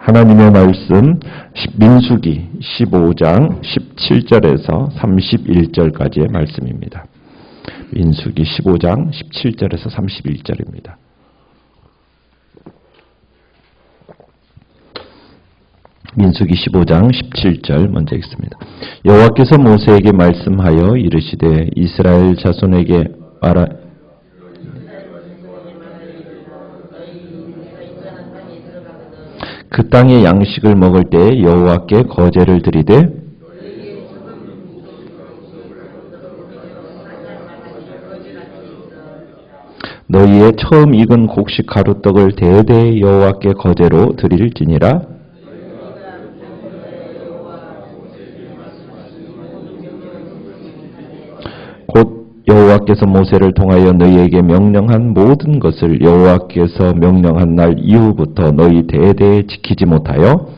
하나님의 말씀 민수기 15장 17절에서 31절까지의 말씀입니다. 민수기 15장 17절에서 31절입니다. 민수기 15장 17절 먼저 읽습니다. 여호와께서 모세에게 말씀하여 이르시되 이스라엘 자손에게 말하 그 땅의 양식을 먹을 때 여호와께 거제를 드리되 너희의 처음 익은 곡식 가루떡을 대대 여호와께 거제로 드릴지니라. 곧 여호와께서 모세를 통하여 너희에게 명령한 모든 것을 여호와께서 명령한 날 이후부터 너희 대대에 지키지 못하여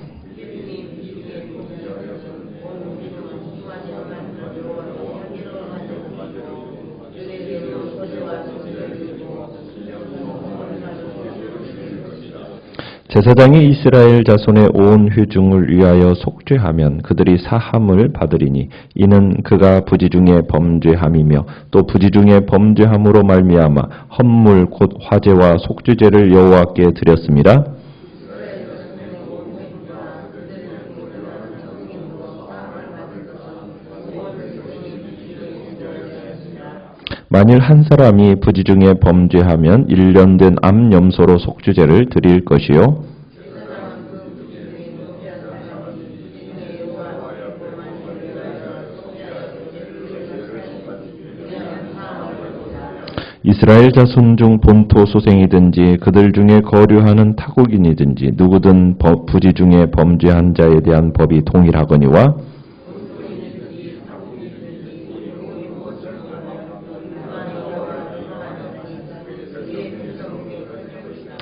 제사장이 이스라엘 자손의 온 회중을 위하여 속죄하면 그들이 사함을 받으리니 이는 그가 부지 중에 범죄함이며 또 부지 중에 범죄함으로 말미암아 헌물 곧 화제와 속죄제를 여호와께 드렸습니다. 만일 한 사람이 부지 중에 범죄하면 1년 된 암염소로 속죄제를 드릴 것이요 이스라엘 자손 중 본토 소생이든지 그들 중에 거류하는 타국인이든지 누구든 부지 중에 범죄한 자에 대한 법이 동일하거니와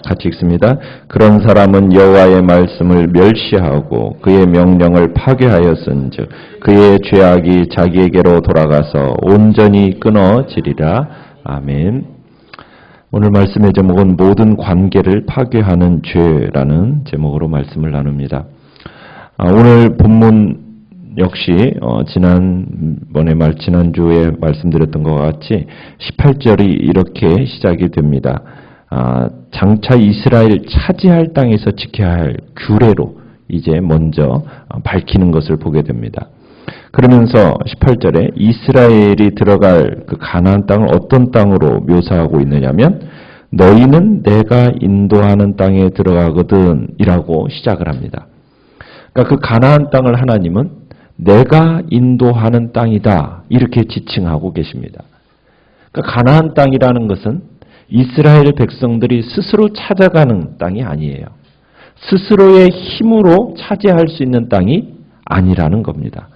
같이 읽습니다. 그런 사람은 여호와의 말씀을 멸시하고 그의 명령을 파괴하였은즉 그의 죄악이 자기에게로 돌아가서 온전히 끊어지리라. 아멘. 오늘 말씀의 제목은 모든 관계를 파괴하는 죄라는 제목으로 말씀을 나눕니다. 오늘 본문 역시 지난주에 말씀드렸던 것 같이 18절이 이렇게 시작이 됩니다. 장차 이스라엘 차지할 땅에서 지켜야 할 규례로 이제 먼저 밝히는 것을 보게 됩니다. 그러면서 18절에 이스라엘이 들어갈 그 가나안 땅을 어떤 땅으로 묘사하고 있느냐면 너희는 내가 인도하는 땅에 들어가거든 이라고 시작을 합니다. 그러니까 그 가나안 땅을 하나님은 내가 인도하는 땅이다 이렇게 지칭하고 계십니다. 그러니까 가나안 땅이라는 것은 이스라엘 백성들이 스스로 찾아가는 땅이 아니에요. 스스로의 힘으로 차지할 수 있는 땅이 아니라는 겁니다.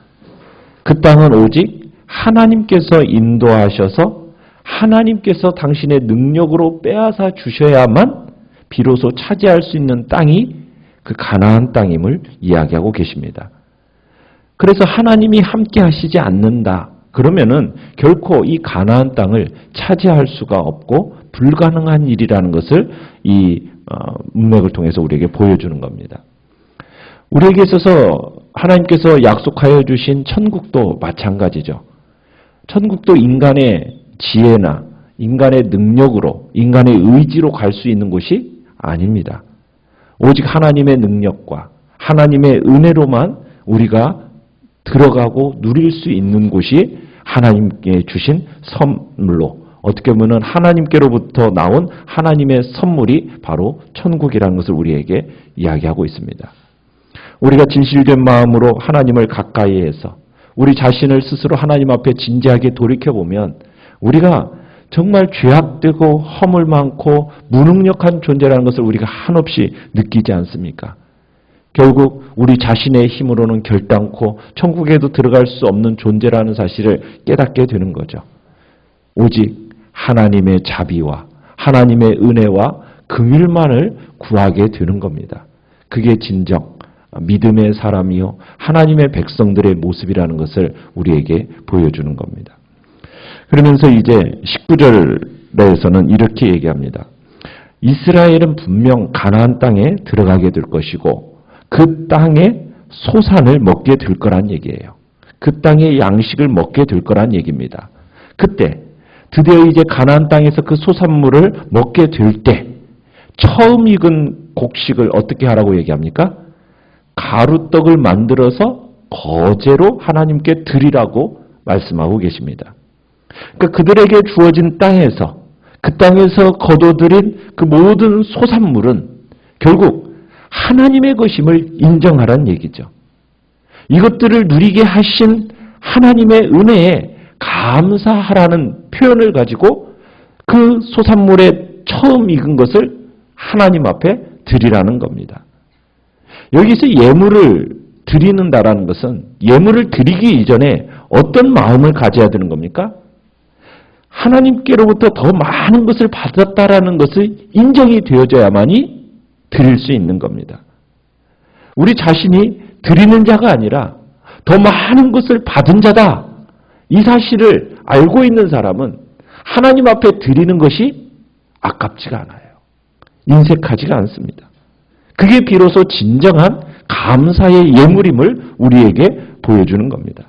그 땅은 오직 하나님께서 인도하셔서 하나님께서 당신의 능력으로 빼앗아 주셔야만 비로소 차지할 수 있는 땅이 그 가나안 땅임을 이야기하고 계십니다. 그래서 하나님이 함께 하시지 않는다. 그러면은 결코 이 가나안 땅을 차지할 수가 없고 불가능한 일이라는 것을 이 문맥을 통해서 우리에게 보여주는 겁니다. 우리에게 있어서 하나님께서 약속하여 주신 천국도 마찬가지죠. 천국도 인간의 지혜나 인간의 능력으로 인간의 의지로 갈 수 있는 곳이 아닙니다. 오직 하나님의 능력과 하나님의 은혜로만 우리가 들어가고 누릴 수 있는 곳이 하나님께 주신 선물로 어떻게 보면 하나님께로부터 나온 하나님의 선물이 바로 천국이라는 것을 우리에게 이야기하고 있습니다. 우리가 진실된 마음으로 하나님을 가까이 해서 우리 자신을 스스로 하나님 앞에 진지하게 돌이켜보면 우리가 정말 죄악되고 허물 많고 무능력한 존재라는 것을 우리가 한없이 느끼지 않습니까? 결국 우리 자신의 힘으로는 결단코 천국에도 들어갈 수 없는 존재라는 사실을 깨닫게 되는 거죠. 오직 하나님의 자비와 하나님의 은혜와 긍휼만을 구하게 되는 겁니다. 그게 진정 믿음의 사람이요 하나님의 백성들의 모습이라는 것을 우리에게 보여주는 겁니다. 그러면서 이제 19절에서는 이렇게 얘기합니다. 이스라엘은 분명 가나안 땅에 들어가게 될 것이고 그 땅의 소산을 먹게 될 거란 얘기예요. 그 땅의 양식을 먹게 될 거란 얘기입니다. 그때 드디어 이제 가나안 땅에서 그 소산물을 먹게 될 때 처음 익은 곡식을 어떻게 하라고 얘기합니까? 가루떡을 만들어서 거제로 하나님께 드리라고 말씀하고 계십니다. 그러니까 그들에게 주어진 땅에서 그 땅에서 거둬들인 그 모든 소산물은 결국 하나님의 것임을 인정하라는 얘기죠. 이것들을 누리게 하신 하나님의 은혜에 감사하라는 표현을 가지고 그 소산물의 처음 익은 것을 하나님 앞에 드리라는 겁니다. 여기서 예물을 드리는다라는 것은 예물을 드리기 이전에 어떤 마음을 가져야 되는 겁니까? 하나님께로부터 더 많은 것을 받았다라는 것을 인정이 되어져야만이 드릴 수 있는 겁니다. 우리 자신이 드리는 자가 아니라 더 많은 것을 받은 자다. 이 사실을 알고 있는 사람은 하나님 앞에 드리는 것이 아깝지가 않아요. 인색하지가 않습니다. 그게 비로소 진정한 감사의 예물임을 우리에게 보여주는 겁니다.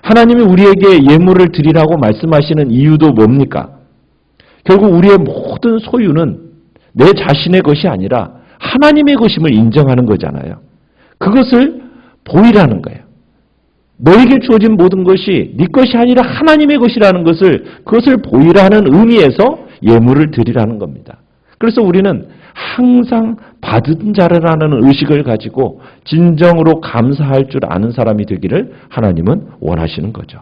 하나님이 우리에게 예물을 드리라고 말씀하시는 이유도 뭡니까? 결국 우리의 모든 소유는 내 자신의 것이 아니라 하나님의 것임을 인정하는 거잖아요. 그것을 보이라는 거예요. 너에게 주어진 모든 것이 네 것이 아니라 하나님의 것이라는 것을 그것을 보이라는 의미에서 예물을 드리라는 겁니다. 그래서 우리는 항상 받은 자라는 의식을 가지고 진정으로 감사할 줄 아는 사람이 되기를 하나님은 원하시는 거죠.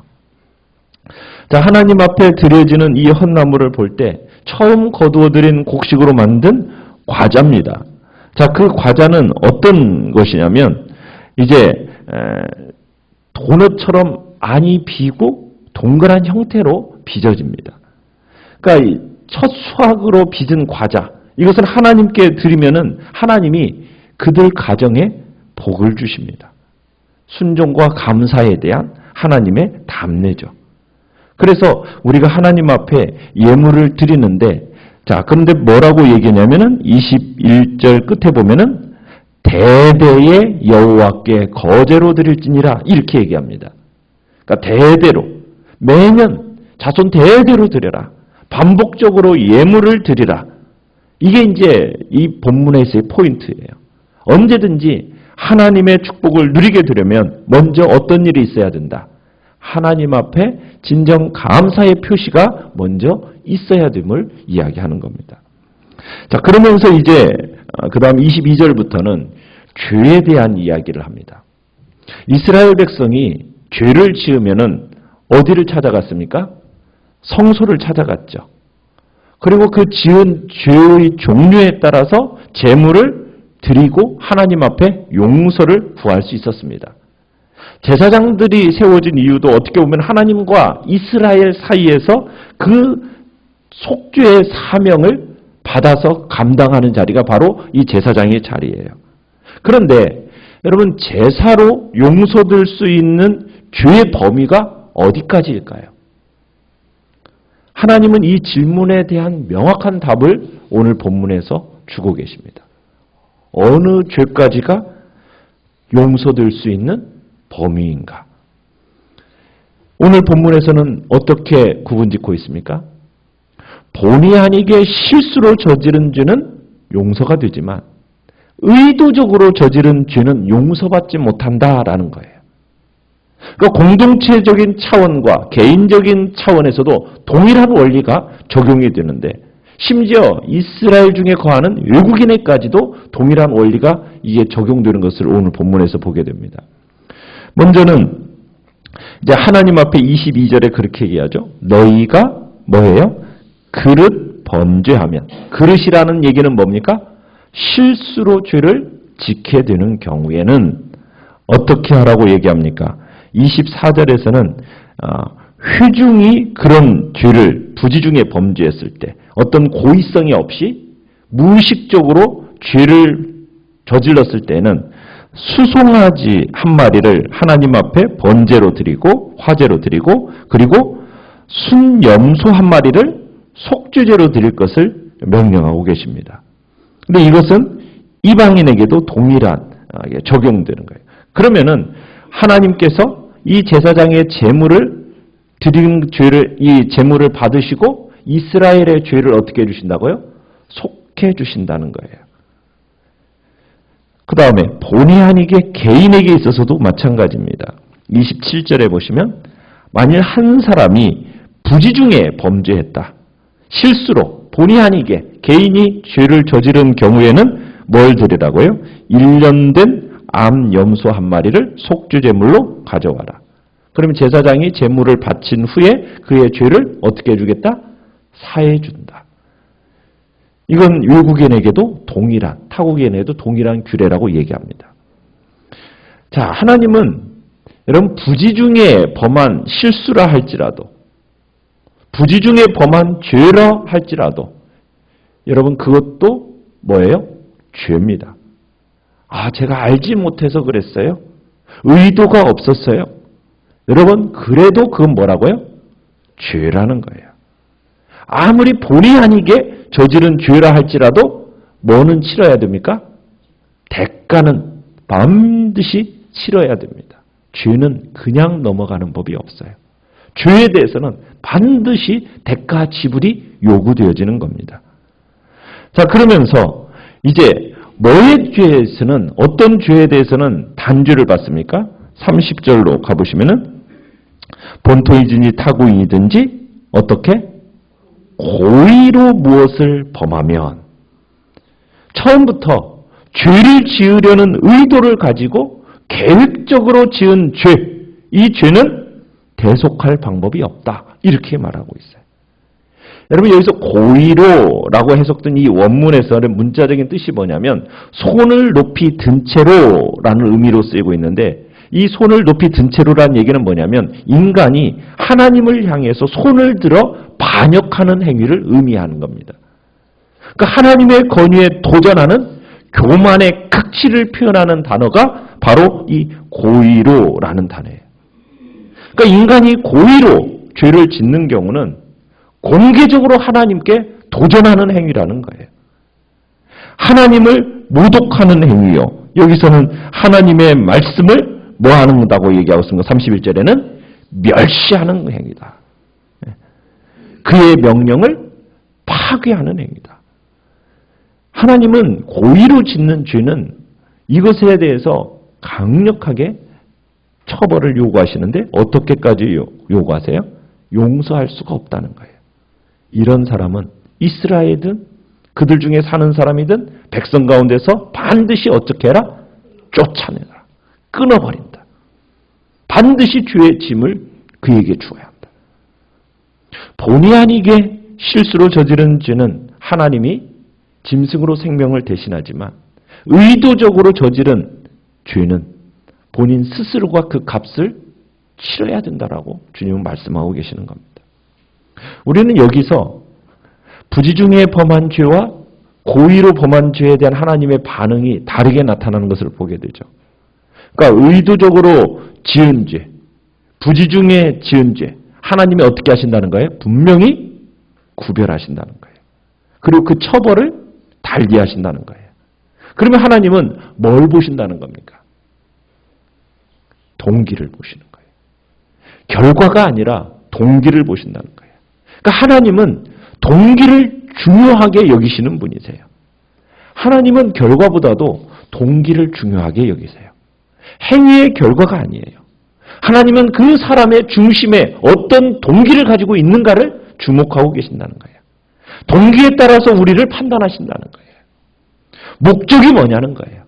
자, 하나님 앞에 드려지는 이 헌나물을 볼 때 처음 거두어들인 곡식으로 만든 과자입니다. 자, 그 과자는 어떤 것이냐면 이제 도넛처럼 안이 비고 동그란 형태로 빚어집니다. 그러니까 첫 수확으로 빚은 과자, 이것을 하나님께 드리면은 하나님이 그들 가정에 복을 주십니다. 순종과 감사에 대한 하나님의 답례죠. 그래서 우리가 하나님 앞에 예물을 드리는데, 자, 그런데 뭐라고 얘기하냐면은 21절 끝에 보면은 대대의 여호와께 거제로 드릴지니라 이렇게 얘기합니다. 그러니까 대대로 매년 자손 대대로 드려라. 반복적으로 예물을 드리라. 이게 이제 이 본문에서의 포인트예요. 언제든지 하나님의 축복을 누리게 되려면 먼저 어떤 일이 있어야 된다. 하나님 앞에 진정 감사의 표시가 먼저 있어야 됨을 이야기하는 겁니다. 자, 그러면서 이제 그 다음 22절부터는 죄에 대한 이야기를 합니다. 이스라엘 백성이 죄를 지으면은 어디를 찾아갔습니까? 성소를 찾아갔죠. 그리고 그 지은 죄의 종류에 따라서 제물을 드리고 하나님 앞에 용서를 구할 수 있었습니다. 제사장들이 세워진 이유도 어떻게 보면 하나님과 이스라엘 사이에서 그 속죄의 사명을 받아서 감당하는 자리가 바로 이 제사장의 자리예요. 그런데 여러분, 제사로 용서될 수 있는 죄의 범위가 어디까지일까요? 하나님은 이 질문에 대한 명확한 답을 오늘 본문에서 주고 계십니다. 어느 죄까지가 용서될 수 있는 범위인가? 오늘 본문에서는 어떻게 구분짓고 있습니까? 본의 아니게 실수로 저지른 죄는 용서가 되지만 의도적으로 저지른 죄는 용서받지 못한다라는 거예요. 그러니까 공동체적인 차원과 개인적인 차원에서도 동일한 원리가 적용이 되는데, 심지어 이스라엘 중에 거하는 외국인에까지도 동일한 원리가 이게 적용되는 것을 오늘 본문에서 보게 됩니다. 먼저는 이제 하나님 앞에 22절에 그렇게 얘기하죠. 너희가 뭐예요? 그릇 범죄하면. 그릇이라는 얘기는 뭡니까? 실수로 죄를 지게 되는 경우에는 어떻게 하라고 얘기합니까? 24절에서는 회중이 그런 죄를 부지중에 범죄했을 때 어떤 고의성이 없이 무의식적으로 죄를 저질렀을 때는 수송아지 한 마리를 하나님 앞에 번제로 드리고 화제로 드리고, 그리고 순염소 한 마리를 속죄제로 드릴 것을 명령하고 계십니다. 근데 이것은 이방인에게도 동일한 적용되는 거예요. 그러면은 하나님께서 이 제사장의 제물을 드린 죄를 이 제물을 받으시고 이스라엘의 죄를 어떻게 해주신다고요? 속해 주신다는 거예요. 그 다음에 본의 아니게 개인에게 있어서도 마찬가지입니다. 27절에 보시면 만일 한 사람이 부지 중에 범죄했다. 실수로 본의 아니게 개인이 죄를 저지른 경우에는 뭘 드리라고요? 1년 된 암 염소 한 마리를 속죄제물로 가져와라. 그러면 제사장이 제물을 바친 후에 그의 죄를 어떻게 해주겠다? 사해준다. 이건 외국인에게도 동일한, 타국인에게도 동일한 규례라고 얘기합니다. 자, 하나님은 여러분 부지 중에 범한 실수라 할지라도 부지 중에 범한 죄라 할지라도 여러분 그것도 뭐예요? 죄입니다. 아, 제가 알지 못해서 그랬어요? 의도가 없었어요? 여러분 그래도 그건 뭐라고요? 죄라는 거예요. 아무리 본의 아니게 저지른 죄라 할지라도 뭐는 치러야 됩니까? 대가는 반드시 치러야 됩니다. 죄는 그냥 넘어가는 법이 없어요. 죄에 대해서는 반드시 대가 지불이 요구되어지는 겁니다. 자, 그러면서 이제 뭐의 죄에서는 어떤 죄에 대해서는 단죄를 받습니까? 30절로 가보시면은 본토이든지 타국이든지 어떻게? 고의로 무엇을 범하면 처음부터 죄를 지으려는 의도를 가지고 계획적으로 지은 죄, 이 죄는 대속할 방법이 없다. 이렇게 말하고 있어요. 여러분 여기서 고의로라고 해석된 이 원문에서는 문자적인 뜻이 뭐냐면 손을 높이 든 채로라는 의미로 쓰이고 있는데 이 손을 높이 든 채로라는 얘기는 뭐냐면 인간이 하나님을 향해서 손을 들어 반역하는 행위를 의미하는 겁니다. 그러니까 하나님의 권위에 도전하는 교만의 극치를 표현하는 단어가 바로 이 고의로라는 단어예요. 그러니까 인간이 고의로 죄를 짓는 경우는 공개적으로 하나님께 도전하는 행위라는 거예요. 하나님을 모독하는 행위요. 여기서는 하나님의 말씀을 뭐 하는다고 얘기하고 있습니다. 31절에는 멸시하는 행위다. 그의 명령을 파괴하는 행위다. 하나님은 고의로 짓는 죄는 이것에 대해서 강력하게 처벌을 요구하시는데 어떻게까지 요구하세요? 용서할 수가 없다는 거예요. 이런 사람은 이스라엘이든 그들 중에 사는 사람이든 백성 가운데서 반드시 어떻게 해라? 쫓아내라. 끊어버린다. 반드시 죄의 짐을 그에게 주어야 한다. 본의 아니게 실수로 저지른 죄는 하나님이 짐승으로 생명을 대신하지만 의도적으로 저지른 죄는 본인 스스로가 그 값을 치러야 된다라고 주님은 말씀하고 계시는 겁니다. 우리는 여기서 부지 중에 범한 죄와 고의로 범한 죄에 대한 하나님의 반응이 다르게 나타나는 것을 보게 되죠. 그러니까 의도적으로 지은 죄, 부지 중에 지은 죄, 하나님이 어떻게 하신다는 거예요? 분명히 구별하신다는 거예요. 그리고 그 처벌을 달리 하신다는 거예요. 그러면 하나님은 뭘 보신다는 겁니까? 동기를 보시는 거예요. 결과가 아니라 동기를 보신다는 거예요. 그러니까 하나님은 동기를 중요하게 여기시는 분이세요. 하나님은 결과보다도 동기를 중요하게 여기세요. 행위의 결과가 아니에요. 하나님은 그 사람의 중심에 어떤 동기를 가지고 있는가를 주목하고 계신다는 거예요. 동기에 따라서 우리를 판단하신다는 거예요. 목적이 뭐냐는 거예요.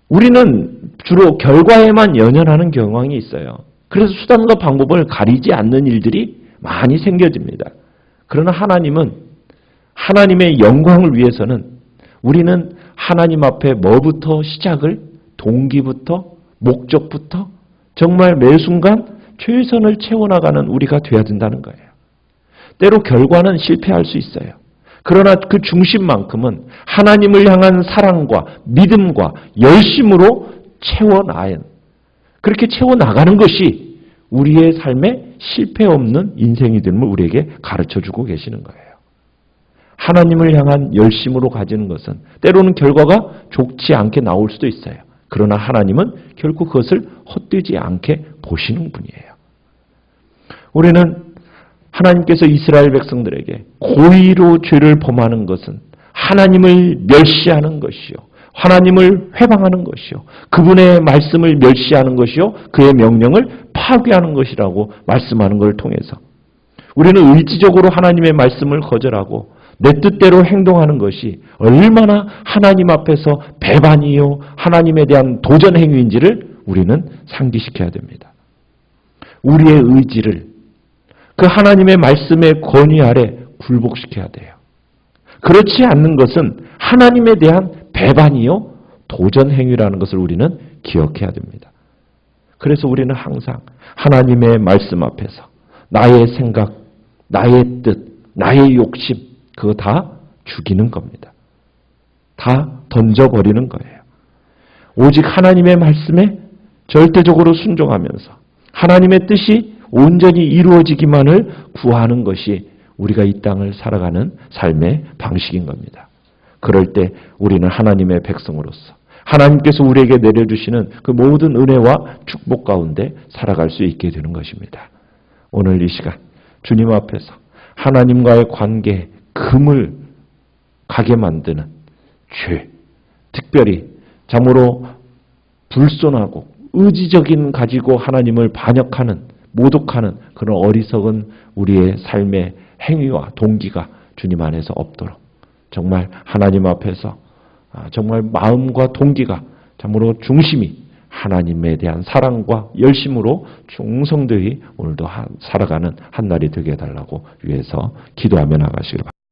우리는 주로 결과에만 연연하는 경향이 있어요. 그래서 수단과 방법을 가리지 않는 일들이 많이 생겨집니다. 그러나 하나님은 하나님의 영광을 위해서는 우리는 하나님 앞에 뭐부터 시작을 동기부터 목적부터 정말 매 순간 최선을 채워나가는 우리가 되어야 된다는 거예요. 때로 결과는 실패할 수 있어요. 그러나 그 중심만큼은 하나님을 향한 사랑과 믿음과 열심으로 채워나가는 그렇게 채워나가는 것이 우리의 삶에 실패 없는 인생이 됨을 우리에게 가르쳐주고 계시는 거예요. 하나님을 향한 열심으로 가지는 것은 때로는 결과가 좋지 않게 나올 수도 있어요. 그러나 하나님은 결코 그것을 헛되지 않게 보시는 분이에요. 우리는 하나님께서 이스라엘 백성들에게 고의로 죄를 범하는 것은 하나님을 멸시하는 것이요, 하나님을 회방하는 것이요, 그분의 말씀을 멸시하는 것이요, 그의 명령을 파괴하는 것이라고 말씀하는 것을 통해서 우리는 의지적으로 하나님의 말씀을 거절하고 내 뜻대로 행동하는 것이 얼마나 하나님 앞에서 배반이요, 하나님에 대한 도전 행위인지를 우리는 상기시켜야 됩니다. 우리의 의지를 그 하나님의 말씀의 권위 아래 굴복시켜야 돼요. 그렇지 않는 것은 하나님에 대한 배반이요, 도전 행위라는 것을 우리는 기억해야 됩니다. 그래서 우리는 항상 하나님의 말씀 앞에서 나의 생각, 나의 뜻, 나의 욕심, 그거 다 죽이는 겁니다. 다 던져버리는 거예요. 오직 하나님의 말씀에 절대적으로 순종하면서 하나님의 뜻이 온전히 이루어지기만을 구하는 것이 우리가 이 땅을 살아가는 삶의 방식인 겁니다. 그럴 때 우리는 하나님의 백성으로서 하나님께서 우리에게 내려주시는 그 모든 은혜와 축복 가운데 살아갈 수 있게 되는 것입니다. 오늘 이 시간 주님 앞에서 하나님과의 관계에 금을 가게 만드는 죄, 특별히 참으로 불손하고 의지적인 가지고 하나님을 반역하는, 모독하는 그런 어리석은 우리의 삶의 행위와 동기가 주님 안에서 없도록 정말 하나님 앞에서 정말 마음과 동기가 참으로 중심이 하나님에 대한 사랑과 열심으로 충성되이 오늘도 살아가는 한 날이 되게 해달라고 위해서 기도하며 나가시길 바랍니다.